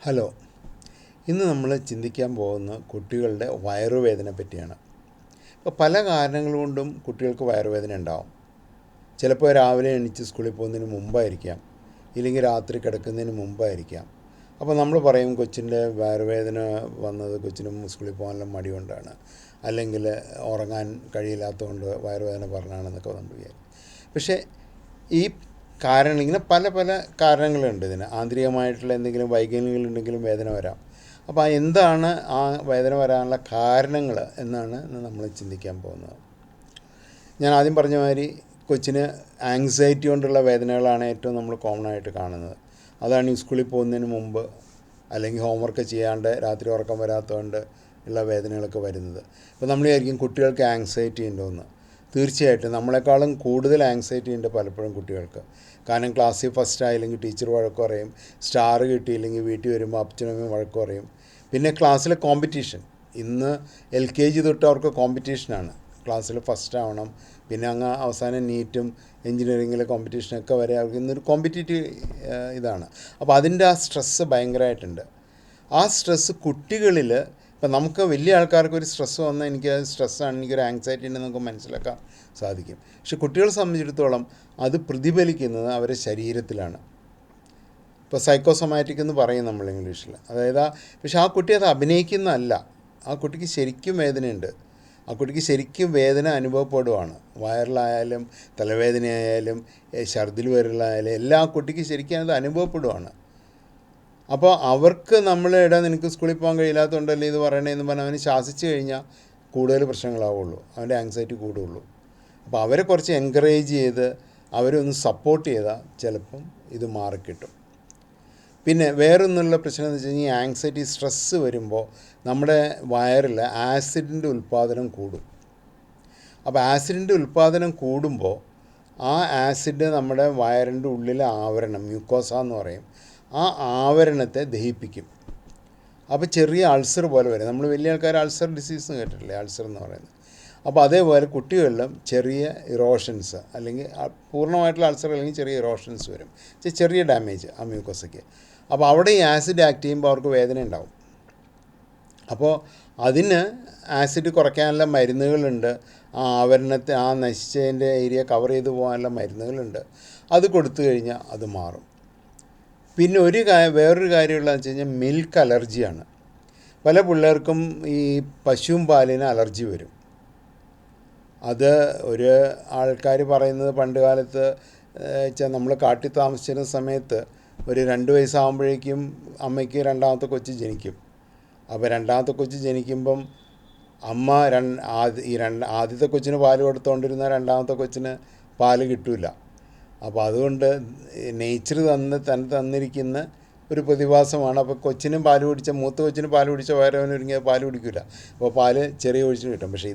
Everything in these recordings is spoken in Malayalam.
ഹലോ, ഇന്ന് നമ്മൾ ചിന്തിക്കാൻ പോകുന്ന കുട്ടികളുടെ വയറുവേദന പറ്റിയാണ്. ഇപ്പോൾ പല കാരണങ്ങൾ കൊണ്ടും കുട്ടികൾക്ക് വയറുവേദന ഉണ്ടാവും. ചിലപ്പോൾ രാവിലെ എണീച്ച് സ്കൂളിൽ പോകുന്നതിന് മുമ്പായിരിക്കാം, ഇല്ലെങ്കിൽ രാത്രി കിടക്കുന്നതിന് മുമ്പായിരിക്കാം. അപ്പോൾ നമ്മൾ പറയും കൊച്ചിൻ്റെ വയറുവേദന വന്നത് കൊച്ചിന് സ്കൂളിൽ പോകാനുള്ള മടി കൊണ്ടാണ്, അല്ലെങ്കിൽ ഉറങ്ങാൻ കഴിയില്ലാത്തതുകൊണ്ട് വയറുവേദന പറഞ്ഞാണെന്നൊക്കെ നമ്മൾ വിചാരിക്കും. പക്ഷേ ഈ കാരണം ഇങ്ങനെ പല പല കാരണങ്ങളുണ്ട്. ഇതിന് ആന്തരികമായിട്ടുള്ള എന്തെങ്കിലും വൈകല്യങ്ങളുണ്ടെങ്കിലും വേദന വരാം. അപ്പോൾ എന്താണ് ആ വേദന വരാനുള്ള കാരണങ്ങൾ എന്നാണ് നമ്മൾ ചിന്തിക്കാൻ പോകുന്നത്. ഞാൻ ആദ്യം പറഞ്ഞ മാതിരി കൊച്ചിന് ആങ്സൈറ്റി കൊണ്ടുള്ള വേദനകളാണ് ഏറ്റവും നമ്മൾ കോമൺ ആയിട്ട് കാണുന്നത്. അതാണ് ഈ സ്കൂളിൽ പോകുന്നതിന് മുമ്പ് അല്ലെങ്കിൽ ഹോംവർക്ക് ചെയ്യാണ്ട് രാത്രി ഉറക്കം വരാത്തതുകൊണ്ട് ഉള്ള വേദനകളൊക്കെ വരുന്നത്. അപ്പോൾ നമ്മൾ വിചാരിക്കും കുട്ടികൾക്ക് ആങ്സൈറ്റി ഉണ്ടോയെന്ന്. തീർച്ചയായിട്ടും നമ്മളെക്കാളും കൂടുതൽ ആങ്സൈറ്റി ഉണ്ട് പലപ്പോഴും കുട്ടികൾക്ക്. കാരണം ക്ലാസ്സിൽ ഫസ്റ്റ് ആയില്ലെങ്കിൽ ടീച്ചർ വഴക്ക് പറയും, സ്റ്റാർ കിട്ടിയില്ലെങ്കിൽ വീട്ടിൽ വരുമ്പോൾ അപ്പച്ചനമ്മയും വഴക്ക് പറയും. പിന്നെ ക്ലാസ്സിലെ കോമ്പറ്റീഷൻ, ഇന്ന് LKG തൊട്ട് അവർക്ക് കോമ്പറ്റീഷനാണ്. ക്ലാസ്സിൽ ഫസ്റ്റ് ആവണം, പിന്നെ അങ്ങ് അവസാനം നീറ്റും എൻജിനീയറിങ്ങിലെ കോമ്പറ്റീഷനൊക്കെ വരെ അവർക്ക് ഇന്നൊരു കോമ്പറ്റീറ്റീവ് ഇതാണ്. അപ്പോൾ അതിൻ്റെ ആ സ്ട്രെസ്സ് ഭയങ്കരമായിട്ടുണ്ട്. ആ സ്ട്രെസ്സ് കുട്ടികളിൽ, ഇപ്പം നമുക്ക് വലിയ ആൾക്കാർക്ക് ഒരു സ്ട്രെസ്സ് വന്നാൽ എനിക്ക് സ്ട്രെസ്സാണ്, എനിക്കൊരു ആങ്സൈറ്റി ഉണ്ടെന്ന് നമുക്ക് മനസ്സിലാക്കാൻ സാധിക്കും. പക്ഷെ കുട്ടികളെ സംബന്ധിച്ചിടത്തോളം അത് പ്രതിഫലിക്കുന്നത് അവരുടെ ശരീരത്തിലാണ്. ഇപ്പോൾ സൈക്കോസൊമാറ്റിക് എന്ന് പറയും നമ്മൾ ഇംഗ്ലീഷിൽ. അതായത് പക്ഷെ ആ കുട്ടി അത് അഭിനയിക്കുന്നതല്ല. ആ കുട്ടിക്ക് ശരിക്കും വേദനയുണ്ട്. ആ കുട്ടിക്ക് ശരിക്കും വേദന അനുഭവപ്പെടുവാണ്. വയറിലായാലും തലവേദനയായാലും ഛർദിൽ വരലായാലും എല്ലാം ആ കുട്ടിക്ക് ശരിക്കും അത് അനുഭവപ്പെടുവാണ്. അപ്പോൾ അവർക്ക് നമ്മൾ നിനക്ക് സ്കൂളിൽ പോകാൻ കഴിയില്ലാത്തതുകൊണ്ടല്ലേ ഇത് പറയണേന്ന് പറഞ്ഞാൽ അവന് ശാസിച്ച് കഴിഞ്ഞാൽ കൂടുതൽ പ്രശ്നങ്ങളാവുള്ളൂ, അവൻ്റെ ആങ്സൈറ്റി കൂടുകയുള്ളൂ. അപ്പോൾ അവരെ കുറച്ച് എൻകറേജ് ചെയ്ത് അവരെ ഒന്ന് സപ്പോർട്ട് ചെയ്താൽ ചിലപ്പം ഇത് മാറിക്കിട്ടും. പിന്നെ വേറൊന്നുള്ള പ്രശ്നം എന്ന് വെച്ച് കഴിഞ്ഞാൽ ഈ ആങ്സൈറ്റി സ്ട്രെസ്സ് വരുമ്പോൾ നമ്മുടെ വയറിൽ ആസിഡിൻ്റെ ഉൽപ്പാദനം കൂടും. അപ്പോൾ ആസിഡിൻ്റെ ഉൽപ്പാദനം കൂടുമ്പോൾ ആ ആസിഡ് നമ്മുടെ വയറിൻ്റെ ഉള്ളിലെ ആവരണം, മ്യൂക്കോസ എന്ന് പറയും, ആ ആവരണത്തെ ദഹിപ്പിക്കും. അപ്പോൾ ചെറിയ അൾസർ പോലെ വരും. നമ്മൾ വലിയ ആൾക്കാർ അൾസർ ഡിസീസ് എന്ന് കേട്ടിട്ടില്ലേ, അൾസർ എന്ന് പറയുന്നത്. അപ്പോൾ അതേപോലെ കുട്ടികളിലും ചെറിയ ഇറോഷൻസ്, അല്ലെങ്കിൽ പൂർണ്ണമായിട്ടുള്ള അൾസർ അല്ലെങ്കിൽ ചെറിയ ഇറോഷൻസ് വരും, ചെറിയ ഡാമേജ് ആ മ്യൂക്കോസയ്ക്ക്. അപ്പോൾ അവിടെ ഈ ആസിഡ് ആക്ട് ചെയ്യുമ്പോൾ അവർക്ക് വേദന ഉണ്ടാവും. അപ്പോൾ അതിന് ആസിഡ് കുറയ്ക്കാനുള്ള മരുന്നുകളുണ്ട്. ആ ആവരണത്തെ, ആ നശിച്ചതിൻ്റെ ഏരിയ കവർ ചെയ്ത് പോകാനുള്ള മരുന്നുകളുണ്ട്. അത് കൊടുത്തു കഴിഞ്ഞാൽ അത് മാറും. പിന്നെ വേറൊരു കാര്യമുള്ളതെന്ന് വെച്ച് കഴിഞ്ഞാൽ മിൽക്ക് അലർജിയാണ്. പല പിള്ളേർക്കും ഈ പശുവും പാലിന് അലർജി വരും. അത് ഒരു ആൾക്കാർ പറയുന്നത് പണ്ട് കാലത്ത് വെച്ചാൽ നമ്മൾ കാട്ടിൽ താമസിച്ചിരുന്ന സമയത്ത് ഒരു 2 വയസ്സാകുമ്പോഴേക്കും അമ്മയ്ക്ക് രണ്ടാമത്തെ കൊച്ച് ജനിക്കും. അപ്പോൾ രണ്ടാമത്തെ കൊച്ച് ജനിക്കുമ്പം അമ്മ ആദ്യത്തെ കൊച്ചിന് പാല് കൊടുത്തുകൊണ്ടിരുന്ന രണ്ടാമത്തെ കൊച്ചിന് പാല് കിട്ടില്ല. അപ്പോൾ അതുകൊണ്ട് നേച്ചർ തന്നിരിക്കുന്ന ഒരു പ്രതിഭാസമാണ്. അപ്പോൾ കൊച്ചിനും പാല് കുടിച്ച, മൂത്ത കൊച്ചിന് പാല് കുടിച്ച വയറവനൊരുങ്ങിയ പാല് കുടിക്കില്ല. അപ്പോൾ പാല് ചെറിയ കൊച്ചിന് കിട്ടും. പക്ഷേ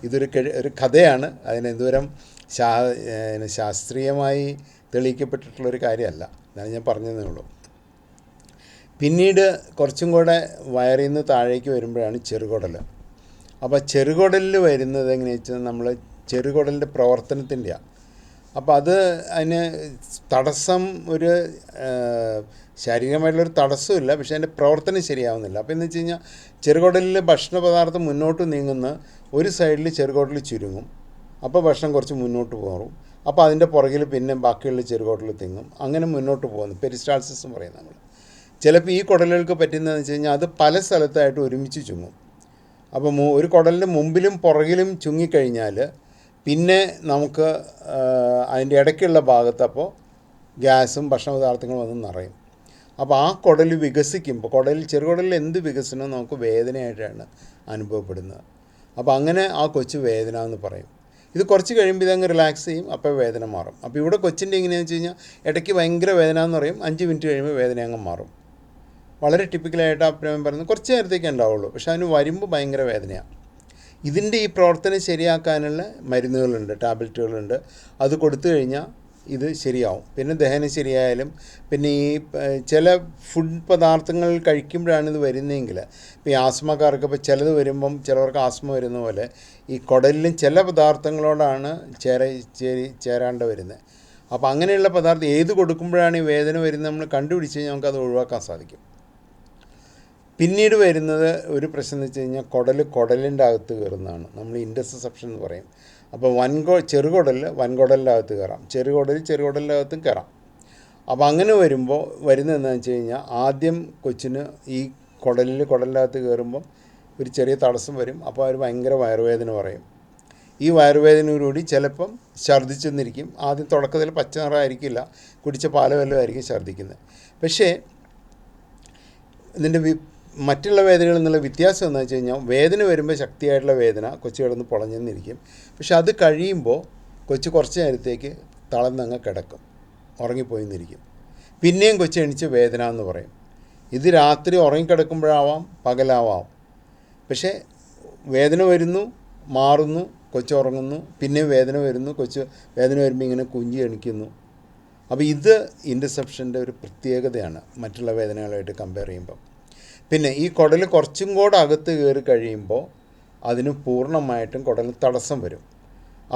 ഇതൊരു കഥയാണ്. അതിനെന്തോരം ശാസ്ത്രീയമായി തെളിയിക്കപ്പെട്ടിട്ടുള്ളൊരു കാര്യമല്ല. എന്നാണ് ഞാൻ പറഞ്ഞതേ ഉള്ളൂ. പിന്നീട് കുറച്ചും കൂടെ വയറിൽ നിന്ന് താഴേക്ക് വരുമ്പോഴാണ് ചെറുകുടൽ. അപ്പോൾ ചെറുകുടലിൽ വരുന്നത് എങ്ങനെയാണെന്ന് വെച്ചാൽ നമ്മൾ ചെറുകുടലിൻ്റെ പ്രവർത്തനത്തിൻ്റെയാണ്. അപ്പോൾ അതിന് തടസ്സം, ഒരു ശാരീരികമായിട്ടുള്ളൊരു തടസ്സമില്ല, പക്ഷേ അതിൻ്റെ പ്രവർത്തനം ശരിയാവുന്നില്ല. അപ്പോൾ എന്ന് വെച്ച് കഴിഞ്ഞാൽ ചെറുകുടലിൽ ഭക്ഷണ പദാർത്ഥം മുന്നോട്ട് നീങ്ങുന്ന ഒരു സൈഡിൽ ചെറുകുടൽ ചുരുങ്ങും. അപ്പോൾ ഭക്ഷണം കുറച്ച് മുന്നോട്ട് പോകും. അപ്പോൾ അതിൻ്റെ പുറകിൽ പിന്നെ ബാക്കിയുള്ള ചെറുകുടൽ തിങ്ങും. അങ്ങനെ മുന്നോട്ട് പോകുന്നു. പെരിസ്റ്റാൾസിസ് എന്ന് പറയും നമ്മൾ. ചിലപ്പോൾ ഈ കുടലുകൾക്ക് പറ്റുന്നതെന്ന് വെച്ച് കഴിഞ്ഞാൽ അത് പല സ്ഥലത്തായിട്ട് ഒരുമിച്ച് ചുങ്ങും. അപ്പോൾ ഒരു കുടലിൻ്റെ മുമ്പിലും പുറകിലും ചുങ്ങിക്കഴിഞ്ഞാൽ പിന്നെ നമുക്ക് അതിൻ്റെ ഇടയ്ക്കുള്ള ഭാഗത്ത് അപ്പോൾ ഗ്യാസും ഭക്ഷണ പദാർത്ഥങ്ങളും വന്ന് നിറയും. അപ്പോൾ ആ കുടൽ വികസിക്കുമ്പോൾ ചെറുകുടലിൽ എന്ത് വികസനവും നമുക്ക് വേദനയായിട്ടാണ് അനുഭവപ്പെടുന്നത്. അപ്പോൾ അങ്ങനെ ആ കൊച്ച് വേദന എന്ന് പറയും. ഇത് കുറച്ച് കഴിയുമ്പോൾ ഇതങ്ങ് റിലാക്സ് ചെയ്യും, അപ്പോൾ വേദന മാറും. അപ്പോൾ ഇവിടെ കൊച്ചിൻ്റെ എങ്ങനെയാണെന്ന് വെച്ച് കഴിഞ്ഞാൽ ഇടയ്ക്ക് ഭയങ്കര വേദന എന്ന് പറയും, 5 മിനിറ്റ് കഴിയുമ്പോൾ വേദന അങ്ങ് മാറും. വളരെ ടിപ്പിക്കലായിട്ട് അപ്പുറം പറയുന്നത് കുറച്ച് നേരത്തേക്ക് ഉണ്ടാവുള്ളൂ, പക്ഷെ അതിന് വരുമ്പോൾ ഭയങ്കര വേദനയാണ്. ഇതിൻ്റെ ഈ പ്രവർത്തനം ശരിയാക്കാനുള്ള മരുന്നുകളുണ്ട്, ടാബ്ലറ്റുകളുണ്ട്. അത് കൊടുത്തു കഴിഞ്ഞാൽ ഇത് ശരിയാവും. പിന്നെ ദഹനം ശരിയായാലും, പിന്നെ ഈ ചില ഫുഡ് പദാർത്ഥങ്ങൾ കഴിക്കുമ്പോഴാണ് ഇത് വരുന്നതെങ്കിൽ, ഇപ്പോൾ ഈ ആസ്മക്കാർക്ക് ഇപ്പോൾ ചിലത് വരുമ്പം ചിലവർക്ക് ആസ്മ വരുന്ന പോലെ ഈ കുടലിലും ചില പദാർത്ഥങ്ങളോടാണ് ചേരാണ്ട് വരുന്നത്. അപ്പോൾ അങ്ങനെയുള്ള പദാർത്ഥം ഏത് കൊടുക്കുമ്പോഴാണ് ഈ വേദന വരുന്നത് നമ്മൾ കണ്ടുപിടിച്ച് കഴിഞ്ഞാൽ നമുക്കത് ഒഴിവാക്കാൻ സാധിക്കും. പിന്നീട് വരുന്നത് ഒരു പ്രശ്നം എന്ന് വെച്ച് കഴിഞ്ഞാൽ കുടലിൻ്റെ അകത്ത് കയറുന്നതാണ്. നമ്മൾ ഇൻറ്റർസെപ്ഷൻ എന്ന് പറയും. അപ്പോൾ ചെറുകുടലിൽ വൻകുടലിൻ്റെ അകത്ത് കയറാം, ചെറുകുടലിൻ്റെ അകത്തും കയറാം. അപ്പോൾ അങ്ങനെ വരുന്നതെന്ന് വെച്ച് കഴിഞ്ഞാൽ ആദ്യം കൊച്ചിന് ഈ കുടലിൻ്റെ അകത്ത് കയറുമ്പം ഒരു ചെറിയ തടസ്സം വരും. അപ്പോൾ അവർ ഭയങ്കര വയറുവേദന പറയും. ഈ വയറുവേദനയോടുകൂടി ചിലപ്പം ഛർദ്ദിച്ചെന്നിരിക്കും. ആദ്യം തുടക്കത്തിൽ പച്ച നിറമായിരിക്കില്ല, കുടിച്ച പാല് വല്ലതും ആയിരിക്കും ഛർദ്ദിക്കുന്നത്. പക്ഷേ ഇതിൻ്റെ മറ്റുള്ള വേദനകളിൽ നിന്നുള്ള വ്യത്യാസം എന്ന് വെച്ച് കഴിഞ്ഞാൽ വേദന വരുമ്പോൾ ശക്തിയായിട്ടുള്ള വേദന കൊച്ചു കിടന്ന് പൊളഞ്ഞെന്നിരിക്കും. പക്ഷെ അത് കഴിയുമ്പോൾ കൊച്ചു കുറച്ച് നേരത്തേക്ക് തളർന്നങ്ങ് കിടക്കും, ഉറങ്ങിപ്പോയിന്നിരിക്കും. പിന്നെയും കൊച്ചു എണീച്ച് വേദന എന്ന് പറയും. ഇത് രാത്രി ഉറങ്ങിക്കിടക്കുമ്പോഴാവാം, പകലാവാം. പക്ഷേ വേദന വരുന്നു, മാറുന്നു, കൊച്ചു ഉറങ്ങുന്നു, പിന്നെയും വേദന വരുന്നു, വേദന വരുമ്പോൾ ഇങ്ങനെ കുഞ്ചി എണിക്കുന്നു. അപ്പോൾ ഇത് ഇൻറ്റർസെപ്ഷൻ്റെ ഒരു പ്രത്യേകതയാണ് മറ്റുള്ള വേദനകളായിട്ട് കമ്പയർ ചെയ്യുമ്പോൾ. പിന്നെ ഈ കുടൽ കുറച്ചും കൂടെ അകത്ത് കയറി കഴിയുമ്പോൾ അതിന് പൂർണ്ണമായിട്ടും കുടൽ തടസ്സം വരും.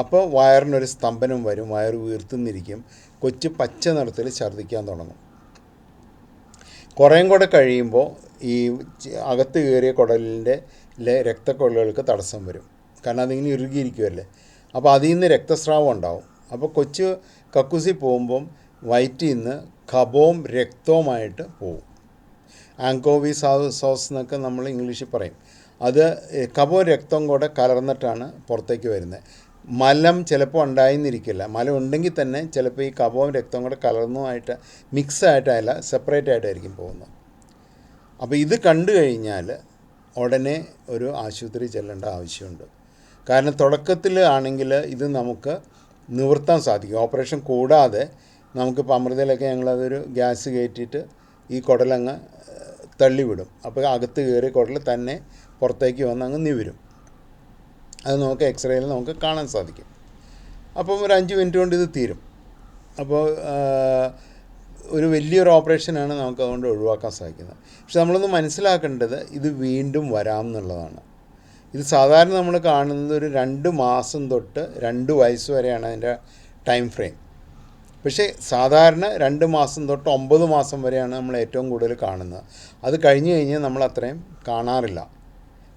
അപ്പോൾ വയറിനൊരു സ്തംഭനം വരും, വയറ് വീർത്തുന്നിരിക്കും, കൊച്ചു പച്ച നിറത്തിൽ ഛർദ്ദിക്കാൻ തുടങ്ങും. കുറേയും കൂടെ കഴിയുമ്പോൾ ഈ അകത്ത് കയറിയ കുടലിൻ്റെ രക്തക്കൊള്ളുകൾക്ക് തടസ്സം വരും. കാരണം അതിങ്ങനെ ഇറുകിയിരിക്കുമല്ലേ. അപ്പോൾ അതിൽ നിന്ന് രക്തസ്രാവം ഉണ്ടാവും. അപ്പോൾ കൊച്ചു കക്കൂസി പോകുമ്പം വയറ്റിൽ നിന്ന് ഖബവും രക്തവുമായിട്ട് പോവും. ആങ്കോവി സോസ് എന്നൊക്കെ നമ്മൾ ഇംഗ്ലീഷിൽ പറയും. അത് ഖബവും രക്തവും കൂടെ കലർന്നിട്ടാണ് പുറത്തേക്ക് വരുന്നത്. മലം ചിലപ്പോൾ ഉണ്ടായിരുന്നിരിക്കില്ല. മലം ഉണ്ടെങ്കിൽ തന്നെ ചിലപ്പോൾ ഈ ഖബവും രക്തവും കൂടെ കലർന്നുമായിട്ട് മിക്സായിട്ടല്ല, സെപ്പറേറ്റ് ആയിട്ടായിരിക്കും പോകുന്നത്. അപ്പോൾ ഇത് കണ്ടു കഴിഞ്ഞാൽ ഉടനെ ഒരു ആശുപത്രി ചെല്ലേണ്ട ആവശ്യമുണ്ട്. കാരണം തുടക്കത്തിൽ ആണെങ്കിൽ ഇത് നമുക്ക് നിവർത്താൻ സാധിക്കും. ഓപ്പറേഷൻ കൂടാതെ നമുക്കിപ്പോൾ അമൃതയിലൊക്കെ ഞങ്ങളതൊരു ഗ്യാസ് കയറ്റിയിട്ട് ഈ കുടലങ്ങ് തള്ളിവിടും. അപ്പോൾ അകത്ത് കയറി കുടൽ തന്നെ പുറത്തേക്ക് വന്ന് അങ്ങ് നിവരും. അത് നമുക്ക് എക്സ്റേയിൽ നമുക്ക് കാണാൻ സാധിക്കും. അപ്പം ഒരു 5 മിനിറ്റ് കൊണ്ട് ഇത് തീരും. അപ്പോൾ ഒരു വലിയൊരു ഓപ്പറേഷനാണ് നമുക്ക് അതുകൊണ്ട് ഒഴിവാക്കാൻ സാധിക്കുന്നത്. പക്ഷെ നമ്മളൊന്ന് മനസ്സിലാക്കേണ്ടത് ഇത് വീണ്ടും വരാം എന്നുള്ളതാണ്. ഇത് സാധാരണ നമ്മൾ കാണുന്നത് ഒരു 2 മാസം തൊട്ട് 2 വയസ്സ് വരെയാണ് അതിൻ്റെ ടൈം ഫ്രെയിം. പക്ഷേ സാധാരണ 2 മാസം തൊട്ട് 9 മാസം വരെയാണ് നമ്മൾ ഏറ്റവും കൂടുതൽ കാണുന്നത്. അത് കഴിഞ്ഞ് കഴിഞ്ഞാൽ നമ്മൾ അത്രയും കാണാറില്ല.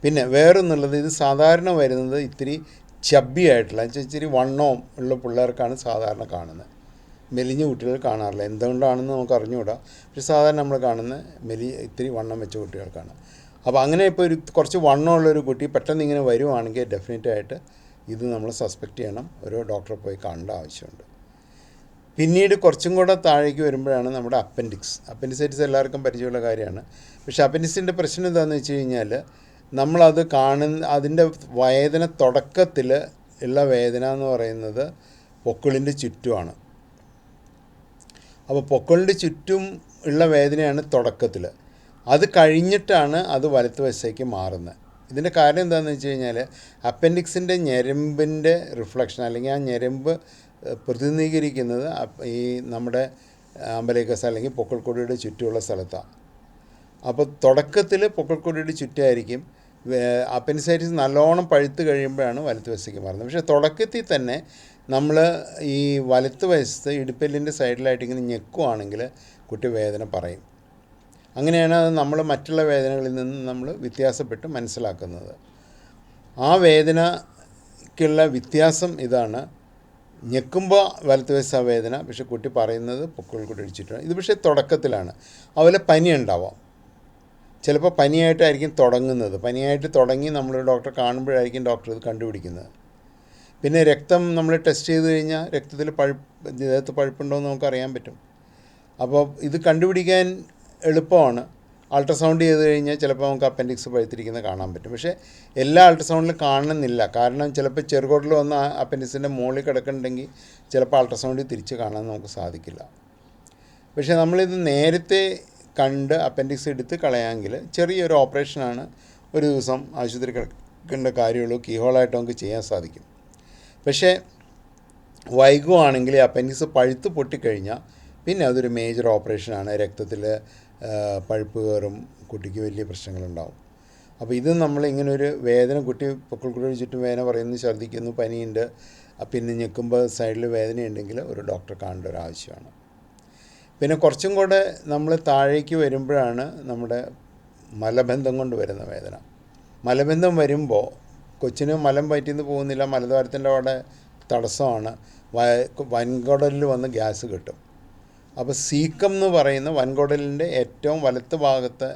പിന്നെ വേറൊന്നുള്ളത്, ഇത് സാധാരണ വരുന്നത് ഇത്തിരി ചബ്ബി ആയിട്ടുള്ള ഇച്ചിരി വണ്ണവും ഉള്ള പിള്ളേർക്കാണ് സാധാരണ കാണുന്നത്. മെലിഞ്ഞ കുട്ടികൾ കാണാറില്ല. എന്തുകൊണ്ടാണെന്ന് നമുക്ക് അറിഞ്ഞുകൂടാ. പക്ഷേ സാധാരണ നമ്മൾ കാണുന്ന ഇത്തിരി വണ്ണം വെച്ച കുട്ടികൾക്കാണ്. അപ്പോൾ അങ്ങനെ ഇപ്പോൾ കുറച്ച് വണ്ണമുള്ളൊരു കുട്ടി പെട്ടെന്ന് ഇങ്ങനെ വരുവാണെങ്കിൽ ഡെഫിനറ്റായിട്ട് ഇത് നമ്മൾ സസ്പെക്റ്റ് ചെയ്യണം, ഒരു ഡോക്ടറെ പോയി കാണേണ്ട ആവശ്യമുണ്ട്. പിന്നീട് കുറച്ചും കൂടെ താഴേക്ക് വരുമ്പോഴാണ് നമ്മുടെ അപ്പൻഡിസൈറ്റിസ് എല്ലാവർക്കും പരിചയമുള്ള കാര്യമാണ്. പക്ഷേ അപ്പൻഡിക്സിൻ്റെ പ്രശ്നം എന്താണെന്ന് വെച്ച് കഴിഞ്ഞാൽ നമ്മളത് അതിൻ്റെ വേദന തുടക്കത്തിൽ ഉള്ള വേദന എന്ന് പറയുന്നത് പൊക്കിളിൻ്റെ ചുറ്റുമാണ്. അപ്പോൾ പൊക്കിളിൻ്റെ ചുറ്റും ഉള്ള വേദനയാണ് തുടക്കത്തിൽ. അത് കഴിഞ്ഞിട്ടാണ് അത് വലത്തുവശത്തേക്ക് മാറുന്നത്. ഇതിൻ്റെ കാര്യം എന്താണെന്ന് വെച്ച് കഴിഞ്ഞാൽ അപ്പൻഡിക്സിൻ്റെ ഞരമ്പിൻ്റെ റിഫ്ലക്ഷൻ, അല്ലെങ്കിൽ ആ ഞരമ്പ് പ്രതിനിധീകരിക്കുന്നത് ഈ നമ്മുടെ അംബലിക്കസ് അല്ലെങ്കിൽ പൊക്കിൾക്കൊടിയുടെ ചുറ്റുമുള്ള സ്ഥലത്താണ്. അപ്പോൾ തുടക്കത്തിൽ പൊക്കിൾക്കൊടിയുടെ ചുറ്റായിരിക്കും. അപ്പൻഡിസൈറ്റിസ് നല്ലോണം പഴുത്ത് കഴിയുമ്പോഴാണ് വലത്തുവശത്തേക്ക് മാറുന്നത്. പക്ഷേ തുടക്കത്തിൽ തന്നെ നമ്മൾ ഈ വലത്തുവശത്ത് ഇടുപ്പെല്ലിൻ്റെ സൈഡിലായിട്ട് ഇങ്ങനെ ഞെക്കുവാണെങ്കിൽ കുട്ടി വേദന പറയും. അങ്ങനെയാണ് അത് നമ്മൾ മറ്റുള്ള വേദനകളിൽ നിന്ന് നമ്മൾ വ്യത്യാസപ്പെട്ട് മനസ്സിലാക്കുന്നത്. ആ വേദനയ്ക്കുള്ള വ്യത്യാസം ഇതാണ്. ഞെക്കുമ്പോൾ വലത്തുവശ വേദന, പക്ഷേ കുട്ടി പറയുന്നത് പൊക്കിൾക്കൊടി ഇടിച്ചിട്ടാണ്. ഇത് പക്ഷേ തുടക്കത്തിലാണ്. അതുപോലെ പനി ഉണ്ടാവാം. ചിലപ്പോൾ പനിയായിട്ടായിരിക്കും തുടങ്ങുന്നത്. പനിയായിട്ട് തുടങ്ങി നമ്മൾ ഡോക്ടറെ കാണുമ്പോഴായിരിക്കും ഡോക്ടർ ഇത് കണ്ടുപിടിക്കുന്നത്. പിന്നെ രക്തം നമ്മൾ ടെസ്റ്റ് ചെയ്ത് കഴിഞ്ഞാൽ രക്തത്തിൽ ദേഹത്ത് പഴുപ്പുണ്ടോ എന്ന് നമുക്കറിയാൻ പറ്റും. അപ്പോൾ ഇത് കണ്ടുപിടിക്കാൻ എളുപ്പമാണ്. അൾട്രാസൗണ്ട് ചെയ്ത് കഴിഞ്ഞാൽ ചിലപ്പോൾ നമുക്ക് അപ്പൻഡിക്സ് പഴുത്തിരിക്കുന്നത് കാണാൻ പറ്റും. പക്ഷേ എല്ലാ അൾട്രാസൗണ്ടിലും കാണണമെന്നില്ല. കാരണം ചിലപ്പോൾ ചെറുകുടൽ വന്ന് അപ്പൻഡിക്സിൻ്റെ മുകളിൽ കിടക്കുന്നുണ്ടെങ്കിൽ ചിലപ്പോൾ അൾട്രാസൗണ്ടിൽ തിരിച്ച് കാണാൻ നമുക്ക് സാധിക്കില്ല. പക്ഷേ നമ്മളിത് നേരത്തെ കണ്ട് അപ്പൻഡിക്സ് എടുത്ത് കളയാമെങ്കിൽ ചെറിയൊരു ഓപ്പറേഷനാണ്, ഒരു ദിവസം ആശുപത്രി കിടക്കേണ്ട കാര്യമുള്ളൂ, കീഹോളായിട്ട് നമുക്ക് ചെയ്യാൻ സാധിക്കും. പക്ഷേ വൈകുവാണെങ്കിൽ അപ്പൻഡിക്സ് പഴുത്ത് പൊട്ടിക്കഴിഞ്ഞാൽ പിന്നെ അതൊരു മേജർ ഓപ്പറേഷനാണ്. രക്തത്തിൽ പഴുപ്പ് കയറും, കുട്ടിക്ക് വലിയ പ്രശ്നങ്ങളുണ്ടാവും. അപ്പോൾ ഇത് നമ്മൾ ഇങ്ങനൊരു വേദന, കുട്ടി പൊക്കിൾക്കൊടിയുടെ ചുറ്റും വേദന പറയുന്നു, ഛർദ്ദിക്കുന്നു, പനിയുണ്ട്, പിന്നെ ഞെക്കുമ്പോൾ സൈഡിൽ വേദനയുണ്ടെങ്കിൽ ഒരു ഡോക്ടറെ കാണേണ്ട ഒരു ആവശ്യമാണ്. പിന്നെ കുറച്ചും കൂടെ നമ്മൾ താഴേക്ക് വരുമ്പോഴാണ് നമ്മുടെ മലബന്ധം കൊണ്ട് വരുന്ന വേദന. മലബന്ധം വരുമ്പോൾ കൊച്ചിന് മലം വയറ്റിൽ നിന്ന് പോകുന്നില്ല, മലദ്വാരത്തിൻ്റെ അവിടെ തടസ്സമാണ്, വൻകുടലിൽ വന്ന് ഗ്യാസ് കിട്ടും. അപ്പോൾ സീക്കം എന്ന് പറയുന്ന വൻകുടലിൻ്റെ ഏറ്റവും വലത്ത് ഭാഗത്തെ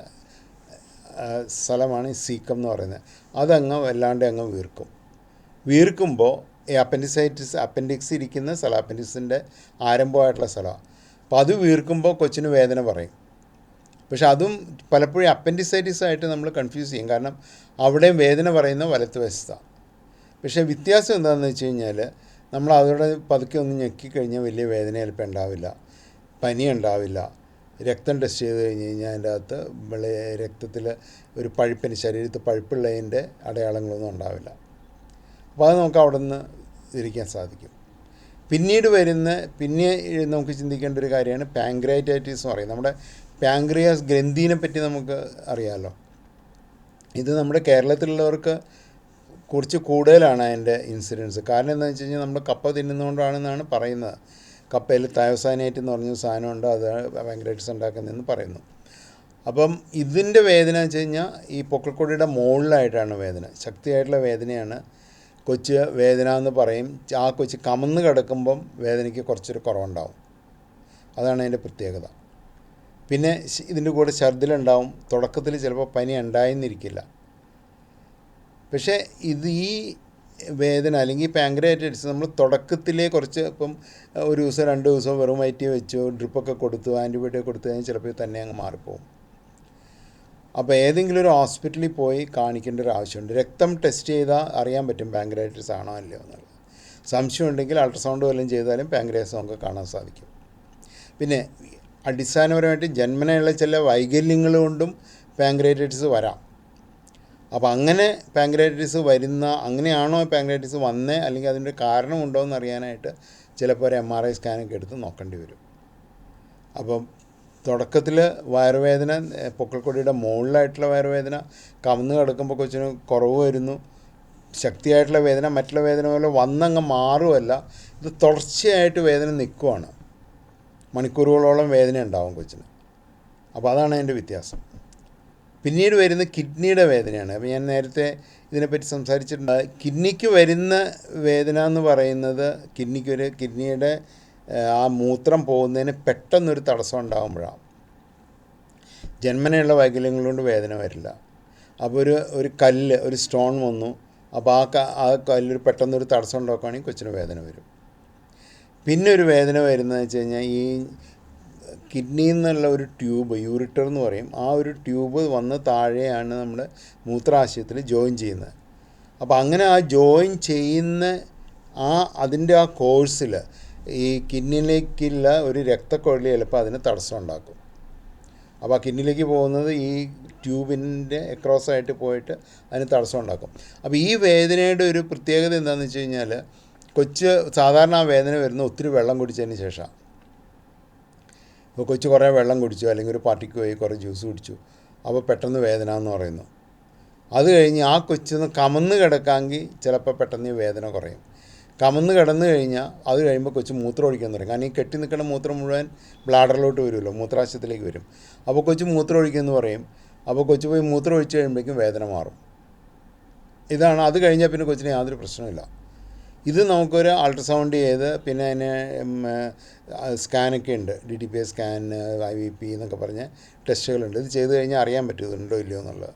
സ്ഥലമാണ് ഈ സീക്കം എന്ന് പറയുന്നത്. അതങ്ങ് വല്ലാണ്ട് അങ്ങ് വീർക്കുമ്പോൾ ഈ അപ്പൻഡിക്സ് ഇരിക്കുന്ന സ്ഥലം, അപ്പൻഡിക്സിൻ്റെ ആരംഭമായിട്ടുള്ള സ്ഥലമാണ്. അപ്പോൾ അത് വീർക്കുമ്പോൾ കൊച്ചിന് വേദന പറയും. പക്ഷെ അതും പലപ്പോഴും അപ്പൻഡിസൈറ്റിസ് ആയിട്ട് നമ്മൾ കൺഫ്യൂസ് ചെയ്യും, കാരണം അവിടെയും വേദന പറയുന്ന വലത്ത് വശത്താണ്. പക്ഷേ വ്യത്യാസം എന്താണെന്ന് വെച്ച് കഴിഞ്ഞാൽ, നമ്മൾ അതോടെ പതുക്കെ ഒന്ന് ഞെക്കിക്കഴിഞ്ഞാൽ വലിയ വേദന ചിലപ്പോൾ ഉണ്ടാവില്ല, പനി ഉണ്ടാവില്ല. രക്തം ടെസ്റ്റ് ചെയ്ത് കഴിഞ്ഞ് കഴിഞ്ഞാൽ അതിൻ്റെ അകത്ത് രക്തത്തിൽ ഒരു പഴുപ്പിന്, ശരീരത്തിൽ പഴുപ്പുള്ളതിൻ്റെ അടയാളങ്ങളൊന്നും ഉണ്ടാവില്ല. അപ്പോൾ അത് നമുക്ക് അവിടെ നിന്ന് ഇരിക്കാൻ സാധിക്കും. പിന്നെ നമുക്ക് ചിന്തിക്കേണ്ട ഒരു കാര്യമാണ് പാങ്ക്രിയാറ്റൈറ്റിസ് എന്ന് പറയും. നമ്മുടെ പാങ്ക്രിയാസ് ഗ്രന്ഥിനെ പറ്റി നമുക്ക് അറിയാമല്ലോ. ഇത് നമ്മുടെ കേരളത്തിലുള്ളവർക്ക് കുറച്ച് കൂടുതലാണ് അതിൻ്റെ ഇൻസിഡൻസ്. കാരണം എന്താണെന്ന് വെച്ച് കഴിഞ്ഞാൽ നമ്മൾ കപ്പ തിന്നുന്നതുകൊണ്ടാണെന്നാണ് പറയുന്നത്. കപ്പയിൽ തയോസാനൈറ്റ് എന്ന് പറഞ്ഞ സാധനമുണ്ട്, അത് പാങ്ക്രിയാറ്റൈറ്റിസ് ഉണ്ടാക്കുന്നതെന്ന് പറയുന്നു. അപ്പം ഇതിൻ്റെ വേദന വെച്ച് കഴിഞ്ഞാൽ ഈ പൊക്കിൾക്കൊടിയുടെ മുകളിലായിട്ടാണ് വേദന, ശക്തിയായിട്ടുള്ള വേദനയാണ്. കൊച്ച് വേദന എന്ന് പറയും. ആ കൊച്ച് കമന്ന് കിടക്കുമ്പം വേദനയ്ക്ക് കുറച്ചൊരു കുറവുണ്ടാവും. അതാണ് അതിൻ്റെ പ്രത്യേകത. പിന്നെ ഇതിൻ്റെ കൂടെ ഛർദിലുണ്ടാവും. തുടക്കത്തിൽ ചിലപ്പോൾ പനി ഉണ്ടായെന്നിരിക്കില്ല. പക്ഷേ ഈ വേദന അല്ലെങ്കിൽ പാങ്ക്രിയാറ്റൈറ്റിസ് നമ്മൾ തുടക്കത്തിലേ കുറച്ച് ഇപ്പം ഒരു ദിവസം 2 ദിവസം വെറും വയറ്റി വെച്ചു, ഡ്രിപ്പൊക്കെ കൊടുത്തു, ആൻറ്റിബയോട്ടിക് കൊടുത്തു കഴിഞ്ഞാൽ ചിലപ്പോൾ തന്നെ അങ്ങ് മാറിപ്പോവും. അപ്പോൾ ഏതെങ്കിലും ഒരു ഹോസ്പിറ്റലിൽ പോയി കാണിക്കേണ്ട ഒരു ആവശ്യമുണ്ട്. രക്തം ടെസ്റ്റ് ചെയ്താൽ അറിയാൻ പറ്റും പാങ്ക്രിയാറ്റൈറ്റിസ് ആണോ അല്ലയോ എന്നുള്ളത്. സംശയം ഉണ്ടെങ്കിൽ അൾട്രാസൗണ്ട് വല്ലതും ചെയ്താലും പാങ്ക്രിയാസ് നമുക്ക് കാണാൻ സാധിക്കും. പിന്നെ അടിസ്ഥാനപരമായിട്ട് ജന്മനയുള്ള ചില വൈകല്യങ്ങൾ കൊണ്ടും പാങ്ക്രിയാറ്റൈറ്റിസ് വരാം. അപ്പോൾ അങ്ങനെ പാങ്ക്രിയാറ്റൈറ്റിസ് അങ്ങനെയാണോ പാങ്ക്രിയാറ്റൈറ്റിസ് വന്നേ, അല്ലെങ്കിൽ അതിൻ്റെ കാരണമുണ്ടോ എന്ന് അറിയാനായിട്ട് ചിലപ്പോൾ ഒരു MRI സ്കാനൊക്കെ എടുത്ത് നോക്കേണ്ടി വരും. അപ്പം തുടക്കത്തിൽ വയറുവേദന, പൊക്കിൾക്കൊടിയുടെ മുകളിലായിട്ടുള്ള വയറുവേദന, കമന്ന് കിടക്കുമ്പോൾ കൊച്ചിന് കുറവ് വരുന്നു, ശക്തിയായിട്ടുള്ള വേദന, മറ്റുള്ള വേദന പോലെ വന്നങ്ങ് മാറുമല്ല, ഇത് തുടർച്ചയായിട്ട് വേദന നിൽക്കുവാണ്. മണിക്കൂറുകളോളം വേദന ഉണ്ടാവും കൊച്ചിന്. അപ്പോൾ അതാണ് അതിൻ്റെ വ്യത്യാസം. പിന്നീട് വരുന്ന കിഡ്നിയുടെ വേദനയാണ്. അപ്പോൾ ഞാൻ നേരത്തെ ഇതിനെപ്പറ്റി സംസാരിച്ചിട്ടുണ്ട്. കിഡ്നിക്ക് വരുന്ന വേദന എന്ന് പറയുന്നത് കിഡ്നിയുടെ ആ മൂത്രം പോകുന്നതിന് പെട്ടെന്നൊരു തടസ്സം ഉണ്ടാകുമ്പോഴാണ്. ജന്മനയുള്ള വൈകല്യങ്ങൾ കൊണ്ട് വേദന വരില്ല. അപ്പോൾ ഒരു സ്റ്റോൺ വന്നു, അപ്പോൾ ആ കല്ലൊരു പെട്ടെന്നൊരു തടസ്സം ഉണ്ടാക്കുകയാണെങ്കിൽ കൊച്ചിന് വേദന വരും. പിന്നെ ഒരു വേദന വരുന്നതെന്ന് വെച്ച് കഴിഞ്ഞാൽ ഈ കിഡ്നിയിൽ നിന്നുള്ള ഒരു ട്യൂബ്, യൂറിറ്റർ എന്ന് പറയും, ആ ഒരു ട്യൂബ് വന്ന് താഴെയാണ് നമ്മുടെ മൂത്രാശയത്തിൽ ജോയിൻ ചെയ്യുന്നത്. അപ്പോൾ അങ്ങനെ ആ ജോയിൻ ചെയ്യുന്ന അതിൻ്റെ ആ കോഴ്സിൽ ഈ കിഡ്നിയിലേക്കുള്ള ഒരു രക്തക്കൊഴൽ ചിലപ്പോൾ അതിന് തടസ്സം ഉണ്ടാക്കും. അപ്പോൾ ആ കിഡ്നിയിലേക്ക് പോകുന്നത് ഈ ട്യൂബിൻ്റെ എക്രോസായിട്ട് പോയിട്ട് അതിന് തടസ്സം ഉണ്ടാക്കും. അപ്പോൾ ഈ വേദനയുടെ ഒരു പ്രത്യേകത എന്താണെന്ന് വെച്ച് കഴിഞ്ഞാൽ, കൊച്ച് സാധാരണ ആ വേദന വരുന്ന ഒത്തിരി വെള്ളം കുടിച്ചതിന് ശേഷം. ഇപ്പോൾ കൊച്ച് കുറേ വെള്ളം കുടിച്ചു, അല്ലെങ്കിൽ ഒരു പാർട്ടിക്ക് പോയി കുറേ ജ്യൂസ് കുടിച്ചു, അപ്പോൾ പെട്ടെന്ന് വേദന എന്ന് പറയുന്നു. അത് കഴിഞ്ഞ് ആ കൊച്ചിന്ന് കമന്ന് കിടക്കാമെങ്കിൽ ചിലപ്പോൾ പെട്ടെന്ന് ഈ വേദന കുറയും. കമന്ന് കിടന്നു കഴിഞ്ഞാൽ അത് കഴിയുമ്പോൾ കൊച്ച് മൂത്രം ഒഴിക്കാൻ തുടങ്ങും. കാരണം ഈ കെട്ടി നിൽക്കുന്ന മൂത്രം മുഴുവൻ ബ്ലാഡറിലോട്ട് വരുമല്ലോ, മൂത്രാശയത്തിലേക്ക് വരും. അപ്പോൾ കൊച്ച് മൂത്രം ഒഴിക്കുമെന്ന് പറയും. അപ്പോൾ കൊച്ച് പോയി മൂത്രം ഒഴിച്ച് കഴിയുമ്പോഴേക്കും വേദന മാറും. ഇതാണ്. അത് കഴിഞ്ഞാൽ പിന്നെ കൊച്ചിന് യാതൊരു പ്രശ്നമില്ല. ഇത് നമുക്കൊരു അൾട്രാസൗണ്ട് ചെയ്ത് പിന്നെ അതിന് സ്കാനൊക്കെ ഉണ്ട്, DTPS സ്കാൻ, IVP എന്നൊക്കെ പറഞ്ഞ ടെസ്റ്റുകളുണ്ട്. ഇത് ചെയ്ത് കഴിഞ്ഞാൽ അറിയാൻ പറ്റും ഇതുണ്ടോ ഇല്ലയോ എന്നുള്ളത്.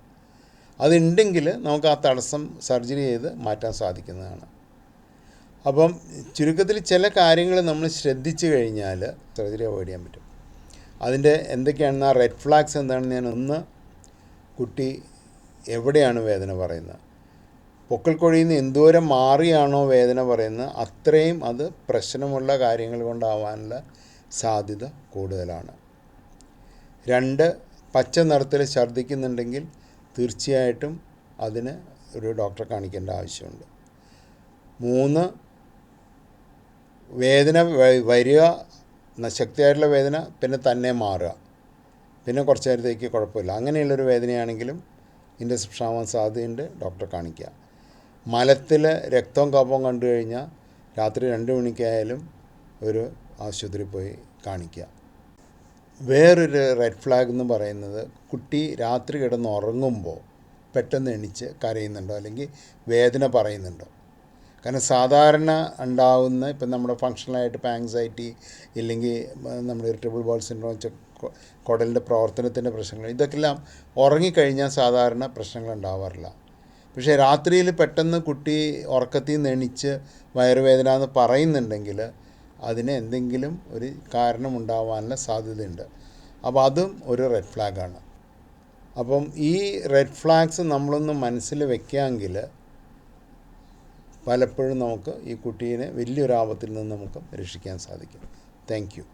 അതുണ്ടെങ്കിൽ നമുക്ക് ആ തടസ്സം സർജറി ചെയ്ത് മാറ്റാൻ സാധിക്കുന്നതാണ്. അപ്പം ചുരുക്കത്തിൽ ചില കാര്യങ്ങൾ നമ്മൾ ശ്രദ്ധിച്ചു കഴിഞ്ഞാൽ സർജറി അവോയ്ഡ് ചെയ്യാൻ പറ്റും. അതിൻ്റെ എന്തൊക്കെയാണെന്ന്, ആ റെഡ് ഫ്ലാഗ്സ് എന്താണെന്ന് കുട്ടി എവിടെയാണ് വേദന പറയുന്നത്, പൊക്കിൾക്കൊടിയിൽ നിന്ന് എന്തോരം മാറിയാണോ വേദന പറയുന്നത് അത്രയും അത് പ്രശ്നമുള്ള കാര്യങ്ങൾ കൊണ്ടാവാനുള്ള സാധ്യത കൂടുതലാണ്. 2, പച്ച നിറത്തിൽ ഛർദ്ദിക്കുന്നുണ്ടെങ്കിൽ തീർച്ചയായിട്ടും അതിന് ഒരു ഡോക്ടറെ കാണിക്കേണ്ട ആവശ്യമുണ്ട്. 3, വേദന വരിക, ശക്തിയായിട്ടുള്ള വേദന, പിന്നെ തന്നെ മാറുക, പിന്നെ കുറച്ച് നേരത്തേക്ക് കുഴപ്പമില്ല. അങ്ങനെയുള്ളൊരു വേദനയാണെങ്കിലും ഇൻ്റർസെപ്ഷൻ ആവാൻ സാധ്യതയുണ്ട്, ഡോക്ടറെ കാണിക്കുക. മലത്തിൽ രക്തവും കഫവും കണ്ടു കഴിഞ്ഞാൽ രാത്രി 2 മണിക്കായാലും ഒരു ആശുപത്രിയിൽ പോയി കാണിക്കുക. വേറൊരു റെഡ് ഫ്ലാഗ് എന്ന് പറയുന്നത് കുട്ടി രാത്രി കിടന്നുറങ്ങുമ്പോൾ പെട്ടെന്ന് എണീച്ച് കരയുന്നുണ്ടോ അല്ലെങ്കിൽ വേദന പറയുന്നുണ്ടോ. കാരണം സാധാരണ ഉണ്ടാവുന്ന ഇപ്പം നമ്മുടെ ഫങ്ഷണലായിട്ട് ഇപ്പം ആങ്സൈറ്റി ഇല്ലെങ്കിൽ നമ്മുടെ ഇറിറ്റബിൾ ബൗൾ സിൻഡ്രോം കുടലിൻ്റെ പ്രവർത്തനത്തിൻ്റെ പ്രശ്നങ്ങൾ ഇതൊക്കെല്ലാം ഉറങ്ങിക്കഴിഞ്ഞാൽ സാധാരണ പ്രശ്നങ്ങൾ ഉണ്ടാവാറില്ല. പക്ഷേ രാത്രിയിൽ പെട്ടെന്ന് കുട്ടി ഉറക്കത്തിൽ നിന്ന് എണീച്ച് വയറുവേദന എന്ന് പറയുന്നുണ്ടെങ്കിൽ അതിന് എന്തെങ്കിലും ഒരു കാരണമുണ്ടാവാനുള്ള സാധ്യതയുണ്ട്. അപ്പോൾ അതും ഒരു റെഡ് ഫ്ലാഗാണ്. അപ്പം ഈ റെഡ് ഫ്ലാഗ്സ് നമ്മളൊന്ന് മനസ്സിൽ വെക്കാമെങ്കിൽ പലപ്പോഴും നമുക്ക് ഈ കുട്ടീനെ വലിയൊരാപത്തിൽ നിന്ന് നമുക്ക് രക്ഷിക്കാൻ സാധിക്കും. Thank you.